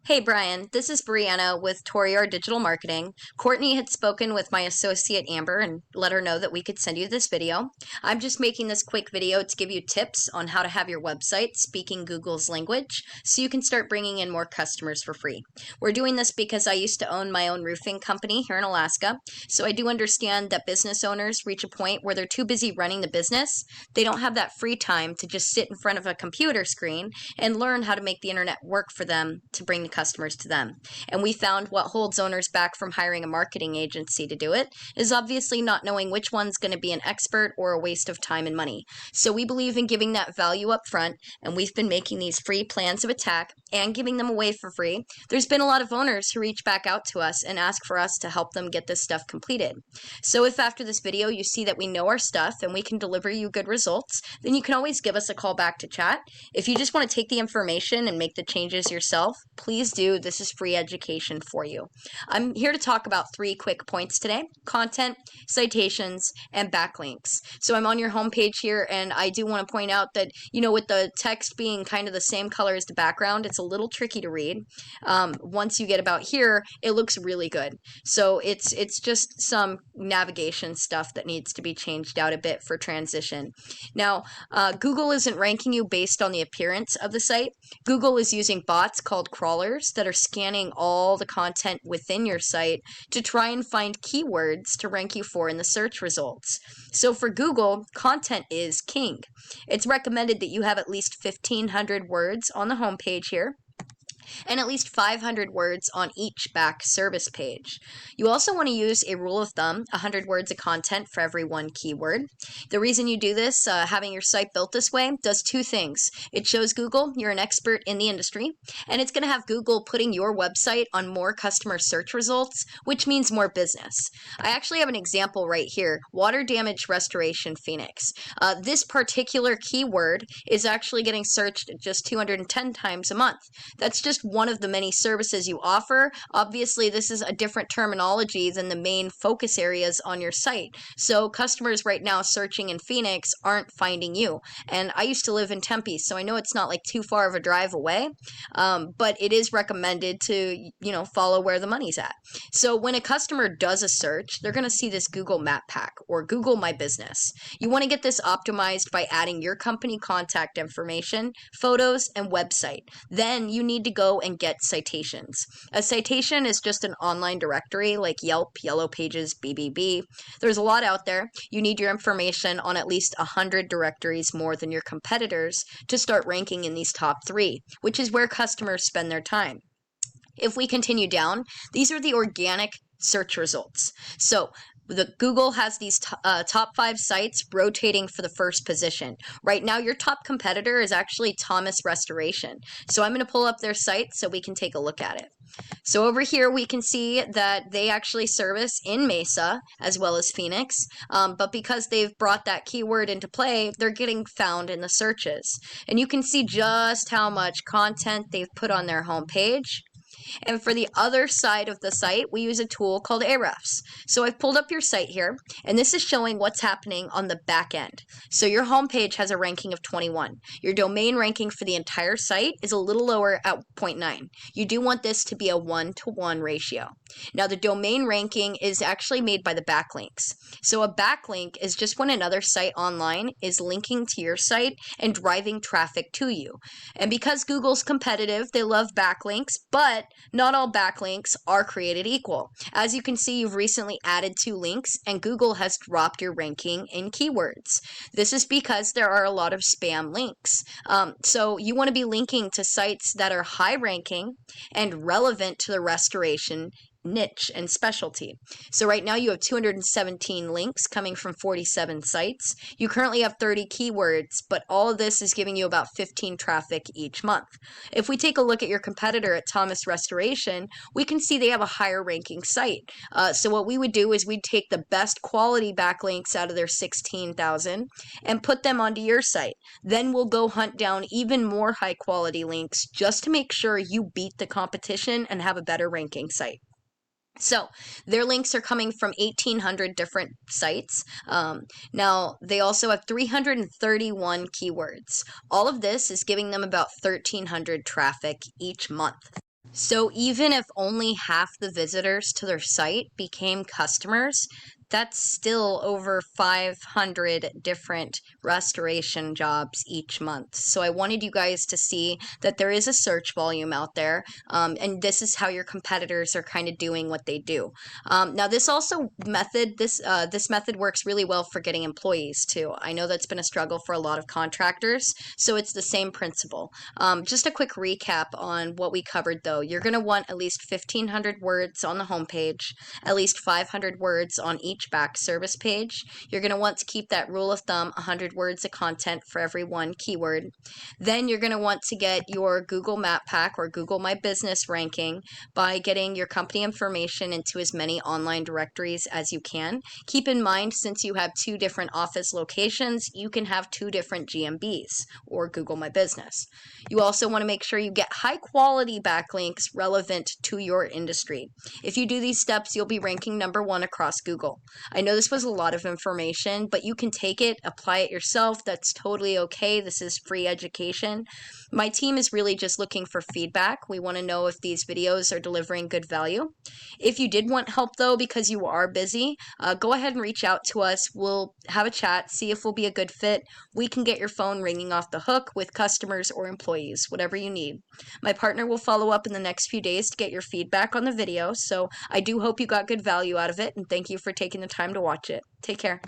Hey Brian, this is Brianna with Toriar Digital Marketing. Courtney had spoken with my associate Amber and let her know that we could send you this video. I'm just making this quick video to give you tips on how to have your website speaking Google's language so you can start bringing in more customers for free. We're doing this because I used to own my own roofing company here in Alaska, so I do understand that business owners reach a point where they're too busy running the business. They don't have that free time to just sit in front of a computer screen and learn how to make the internet work for them to bring the customers to them. And we found what holds owners back from hiring a marketing agency to do it is obviously not knowing which one's going to be an expert or a waste of time and money. So we believe in giving that value up front, and we've been making these free plans of attack and giving them away for free. There's been a lot of owners who reach back out to us and ask for us to help them get this stuff completed. So if after this video you see that we know our stuff and we can deliver you good results, then you can always give us a call back to chat. If you just want to take the information and make the changes yourself, please do. This is free education for you. I'm here to talk about 3 quick points today: content, citations, and backlinks. So I'm on your homepage here, and I do want to point out that, with the text being kind of the same color as the background, it's a little tricky to read. Once you get about here, it looks really good. So it's just some navigation stuff that needs to be changed out a bit for transition. Now, Google isn't ranking you based on the appearance of the site. Google is using bots called crawlers that are scanning all the content within your site to try and find keywords to rank you for in the search results. So for Google, content is king. It's recommended that you have at least 1,500 words on the homepage here, and at least 500 words on each back service page. You also want to use a rule of thumb, 100 words of content for every 1 keyword. The reason you do this, having your site built this way, does 2 things. It shows Google you're an expert in the industry, and it's going to have Google putting your website on more customer search results, which means more business. I actually have an example right here: water damage restoration Phoenix. This particular keyword is actually getting searched just 210 times a month. That's just one of the many services you offer. Obviously, this is a different terminology than the main focus areas on your site. So customers right now searching in Phoenix aren't finding you. And I used to live in Tempe, so I know it's not like too far of a drive away, but it is recommended to, follow where the money's at. So when a customer does a search, they're going to see this Google Map Pack or Google My Business. You want to get this optimized by adding your company contact information, photos, and website. Then you need to go and get citations. A citation is just an online directory like Yelp, Yellow Pages, BBB. There's a lot out there. You need your information on at least 100 directories more than your competitors to start ranking in these top 3, which is where customers spend their time. If we continue down, these are the organic search results. So Google has these top 5 sites rotating for the first position. Right now, your top competitor is actually Thomas Restoration. So I'm going to pull up their site so we can take a look at it. So over here, we can see that they actually service in Mesa as well as Phoenix. But because they've brought that keyword into play, they're getting found in the searches. And you can see just how much content they've put on their homepage. And for the other side of the site, we use a tool called Ahrefs. So I've pulled up your site here, and this is showing what's happening on the back end. So your homepage has a ranking of 21. Your domain ranking for the entire site is a little lower at 0.9. You do want this to be a 1-to-1 ratio. Now, the domain ranking is actually made by the backlinks. So a backlink is just when another site online is linking to your site and driving traffic to you. And because Google's competitive, they love backlinks, but not all backlinks are created equal. As you can see, you've recently added 2 links, and Google has dropped your ranking in keywords. This is because there are a lot of spam links. So you want to be linking to sites that are high ranking and relevant to the restoration niche and specialty. So right now you have 217 links coming from 47 sites. You currently have 30 keywords, but all of this is giving you about 15 traffic each month. If we take a look at your competitor at Thomas Restoration, we can see they have a higher ranking site. So what we would do is we'd take the best quality backlinks out of their 16,000 and put them onto your site. Then we'll go hunt down even more high quality links just to make sure you beat the competition and have a better ranking site. So their links are coming from 1,800 different sites. Now, they also have 331 keywords. All of this is giving them about 1,300 traffic each month. So even if only half the visitors to their site became customers, that's still over 500 different restoration jobs each month. So I wanted you guys to see that there is a search volume out there, and this is how your competitors are kind of doing what they do. Now, this method works really well for getting employees too. I know that's been a struggle for a lot of contractors, so it's the same principle. Just a quick recap on what we covered though. You're going to want at least 1,500 words on the homepage, at least 500 words on each back service page. You're going to want to keep that rule of thumb, 100 words of content for every one keyword. Then you're going to want to get your Google Map Pack or Google My Business ranking by getting your company information into as many online directories as you can. Keep in mind, since you have two different office locations, you can have two different GMBs or Google My Business. You also want to make sure you get high quality backlinks relevant to your industry. If you do these steps, you'll be ranking #1 across Google. I know this was a lot of information, but you can take it, apply it yourself. That's totally okay. This is free education. My team is really just looking for feedback. We want to know if these videos are delivering good value. If you did want help though, because you are busy, go ahead and reach out to us. We'll have a chat, see if we'll be a good fit. We can get your phone ringing off the hook with customers or employees, whatever you need. My partner will follow up in the next few days to get your feedback on the video, so I do hope you got good value out of it, and thank you for taking the time to watch it. Take care.